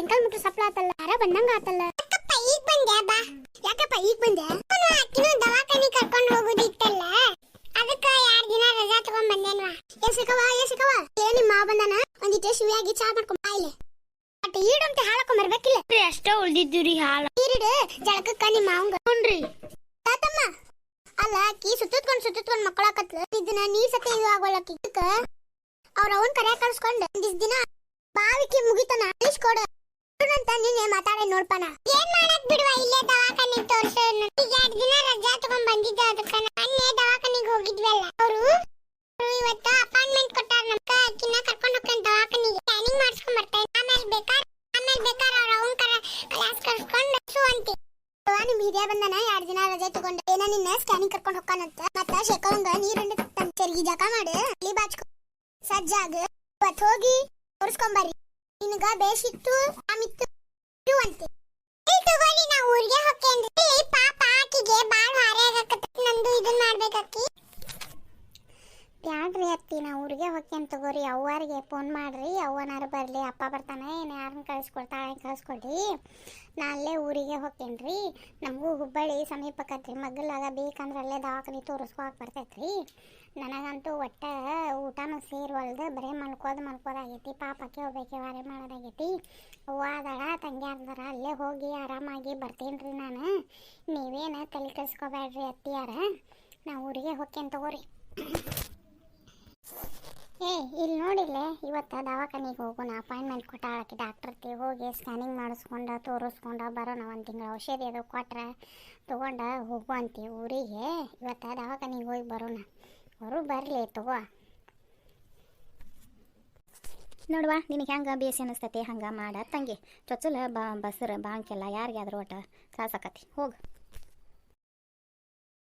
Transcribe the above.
ಸಾಯಂಕಾಲ ಮುಟ್ಟ ಸಪ್ಲ ಆತಲ್ಲ ಯಾರ ಬಂದಂಗ ಆತಲ್ಲ. ಯಾಕಪ್ಪ ಈಗ ಬಂದೆ ಬಾ. ಯಾಕಪ್ಪ ಈಗ ಬಂದೆ? ಅಕ್ಕಿನ ದವಾಖಾನೆ ಕರ್ಕೊಂಡು ಹೋಗೋದಿತ್ತಲ್ಲ, ಅದಕ್ಕ 2 ದಿನ ರಜಾ ತಗೊಂಡ್ ಬಂದೇನ್ವಾ. ಏಸಿಕವ ಏ ನಿಮ್ಮ ಮಾವ ಬಂದಾನ, ಒಂದಿಟ್ಟು ಶಿವಿಯಾಗಿ ಚಾ ಮಾಡ್ಕೊಂಡ್ ಬಾ ಇಲ್ಲಿ. ಬಟ್ ಈಡಂತೆ ಹಾಳಕೊಂಡ್ ಬರ್ಬೇಕಿಲ್ಲ. ಅಷ್ಟ ಉಳ್ದಿದ್ದುರಿ ಹಾಲ ಈರಿಡ ಜಳಕಕ್ಕ ನಿಮ್ಮ ಮಾವಂಗ. ಹುನ್ರಿ ತಾತಮ್ಮ ಅಲ್ಲ ಅಕ್ಕಿ ಸುತ್ತತ್ಕೊಂಡ್ ಮಕ್ಕಳಾಕತ್ಲ. ಇದನ್ನ ನೀರ್ ಸತೆ ಇದು ಆಗೋಲ್ಲಕ್ಕಿ. ಅವ್ರ ಅವನ್ ಕರೆ ಕಳ್ಸ್ಕೊಂಡ್ ಒಂದಿಸ್ ದಿನ ಬಾವಿಕೆ ಮುಗಿತನ ಅಳಿಸ್ಕೊಡ ಅಂತ ನಿನ್ನೆ ಮಾತಾಡಿ ನೋಡ್ಪಾನ. ಏನ್ ಮಾಡಕ್ ಬಿಡುವ, ಇಲ್ಲೇ ದವಾಖಾನೆ ತೋರ್ಸು. ಈಗ 2 ದಿನ ರಜಾ ತಗೊಂಡ್ ಬಂದಿದ್ದ, ಅದಕ್ಕ ಮೊನ್ನೆ ದವಾಖಾನೆಗೆ ಹೋಗಿದ್ವಲ್ಲ. ಅವರು ಇವತ್ತು ಅಪಾಯಿಂಟ್ಮೆಂಟ್ ಕೊಟ್ಟಾರ ನಮ್ಕ. ಅಕ್ಕಿನ ಕರ್ಕೊಂಡ್ ಹೋಗ್ತಾನೆ ದವಾಖಾನೆಗೆ, ಸ್ಕ್ಯಾನಿಂಗ್ ಮಾಡಿಸ್ಕೊಂಡ್ ಬರ್ತಾನೆ. ಆಮೇಲೆ ಬೇಕಾರ್ ಅವ್ರ ಅವನ್ ಕ್ಲಾಸ್ ಕಳ್ಸ್ಕೊಂಡ್ ಅಂತೆ. ನಿಮ್ ಹಿರಿಯ ಬಂದನ 2 ದಿನ ರಜೆ ತಗೊಂಡ ಏನ ನಿನ್ನ ಸ್ಕ್ಯಾನಿಂಗ್ ಕರ್ಕೊಂಡ್ ಹೋಗ್ತಾನಂತ. ಮತ್ತ ಶೇಖವಂಗ ನೀರಂಡ ಚರ್ಗಿ ಜಕ ಮಾಡಿ ಅಲ್ಲಿ ಬಾಚ್ಕೊ ಸಜ್ಜಾಗ ಇವತ್ತು ಹೋಗಿ ತೋರಿಸ್ಕೊಂಬರ್ರಿ. ನಿನಗ ಬೇಸಿತ್ತು ಆಮಿತ್ತು ಅಂತೆ. ತಗೋರಿ ನಾ ಊರಿಗೆ ಹೋಗ್ತೇನ್ರಿ. ಪಾಪ ಆಕಿಗೆ ಬಾಳ್ ಹಾರೆ ಆಗಕತ್ತ. ನಂದು ಇದನ್ ಮಾಡ್ಬೇಕಕ್ಕಿ. ಬ್ಯಾಡ್ರಿ ಅತ್ತಿ, ನಾ ಊರಿಗೆ ಹೋಗ್ತೇನೆ ತಗೋರಿ. ಅವ್ವಾರಿಗೆ ಫೋನ್ ಮಾಡ್ರಿ, ಅವ್ವನಾರು ಬರ್ಲಿ. ಅಪ್ಪ ಬರ್ತಾನೆ, ಏನು ಯಾರನ್ನ ಕಳಿಸ್ಕೊಡ್ರಿ. ನಾ ಅಲ್ಲೇ ಊರಿಗೆ ಹೋಗ್ತೇನ್ರಿ. ನಮಗೂ ಹುಬ್ಬಳ್ಳಿ ಸಮೀಪಕ್ಕತ್ರಿ. ಮಗ್ಗಲಾಗ ಬೇಕಂದ್ರೆ ಅಲ್ಲೇ ದವಾಖಾನೆ ತೋರಿಸ್ಕೋಕ್ ಬರ್ತೈತ್ರಿ. ನನಗಂತೂ ಒಟ್ಟ ಊಟನೂ ಸೇರ್ವಲ್ದು, ಬರೀ ಮಲ್ಕೋದಾಗೈತಿ. ಪಾಪಕ್ಕೆ ಹೋಗ್ಬೇಕೆ ವಾರೆ ಮಾಡೋದಾಗೈತಿ. ಅವ್ವ ಅದಾಳ, ತಂಗಿ ಅದಾರ, ಅಲ್ಲೇ ಹೋಗಿ ಆರಾಮಾಗಿ ಬರ್ತೇನ್ರಿ ನಾನು. ನೀವೇನು ತಲೆ ಕೆಡಿಸ್ಕೋಬೇಡ್ರಿ ಅತ್ತಿಯಾರ, ನಾ ಊರಿಗೆ ಹೋಗ್ತೇನೆ ತಗೋರಿ. ಇಲ್ಲಿ ನೋಡಿಲ್ಲೇ, ಇವತ್ತು ದವಾಖಾನೆಗೆ ಹೋಗೋಣ. ಅಪಾಯಿಂಟ್ಮೆಂಟ್ ಕೊಟ್ಟಾಳಕ್ಕೆ ಡಾಕ್ಟರ್ತಿ. ಹೋಗಿ ಸ್ಕ್ಯಾನಿಂಗ್ ಮಾಡಿಸ್ಕೊಂಡು ತೋರಿಸ್ಕೊಂಡು ಬರೋಣ. 1 ತಿಂಗಳು ಔಷಧಿ ಅದು ಕೊಟ್ರೆ ತೊಗೊಂಡು ಹೋಗುವಂತೆ ಊರಿಗೆ. ಇವತ್ತು ದವಾಖಾನೆಗೆ ಹೋಗಿ ಬರೋಣ. ಅವರು ಬರಲಿ ತಗೋ. ನೋಡುವ, ನಿನಗೆ ಹೆಂಗೆ ಬೇಸಿ ಅನ್ನಿಸ್ತೈತಿ ಹಂಗೆ ಮಾಡ ತಂಗಿ. ಚೊಚ್ಚಲ ಬಸ್ರ ಬಾಂಕೆಲ್ಲ ಯಾರಿಗಾದ್ರೂ ಒಟ್ಟು ತ್ರಾಸಕತಿ. ಹೋಗು.